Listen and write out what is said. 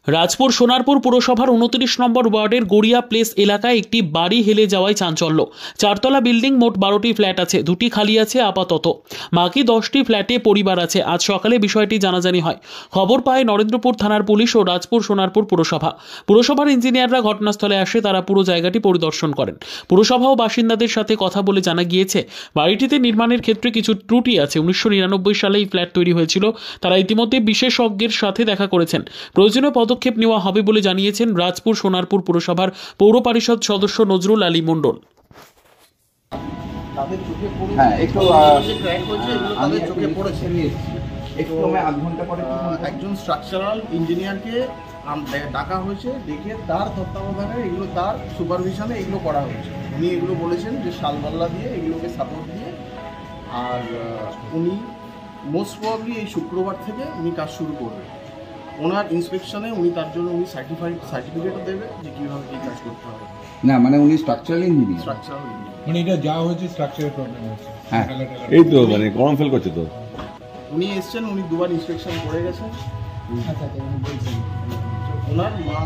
রাজপুর সোনারপুর পুরসভার 29 নম্বর ওয়ার্ডের গড়িয়া প্লেস এলাকায় একটি বাড়ি হেলে যাওয়ায় চাঞ্চল্য। চারতলা বিল্ডিং, মোট 12টি ফ্ল্যাট আছে, 2টি খালি আছে আপাতত, বাকি 10টি ফ্ল্যাটে পরিবার আছে। আজ সকালে বিষয়টি জানাজানি হয়। খবর পায় নরেন্দ্রপুর থানার পুলিশ ও রাজপুর সোনারপুর পুরসভার ইঞ্জিনিয়াররা ঘটনাস্থলে আসে। তারা পুরো জায়গাটি পরিদর্শন করেন। পুরসভা ও বাসিন্দাদের সাথে কথা বলে জানা গিয়েছে, বাড়িটিতে নির্মাণের ক্ষেত্রে কিছু ত্রুটি আছে। 1999 সালে এই ফ্ল্যাট তৈরি হয়েছিল। তারা ইতিমধ্যে বিশেষজ্ঞের সাথে দেখা করেছেন। প্রয়োজনীয় পদক্ষেপ নেওয়া হবে বলে জানিয়েছেন রাজপুর সোনারপুর পুরসভার পৌর পরিষদ সদস্য নজরুল আলী মণ্ডল। একজন স্ট্রাকচারাল ইঞ্জিনিয়ারকে ডাকা হয়েছে, ডেকে তার তত্ত্বাবধানে এগুলো, তার সুপারভিশনে এগুলো করা হয়েছে। উনি এগুলো বলেছেন যে শালবাল্লা দিয়ে এগুলোকে সাপোর্ট দিয়ে, আর উনি মোস্ট প্রবাবলি এই শুক্রবার থেকে উনি কাজ শুরু করবেন। ওনার ইন্সপেকশনে উনি তার জন্য উনি সার্টিফিকেটও দেবে যে কীভাবে এই কাজ করতে হবে। না মানে উনি স্ট্রাকচারাল ইঞ্জিনিয়ার, মানে এটা যা হয়েছে স্ট্রাকচারের প্রবলেম হচ্ছে। হ্যাঁ এই তো মানে গরম ফেল করছে তো। উনি এসছেন, উনি দুবার ইন্সপেকশন করে গেছেন। ওনার মা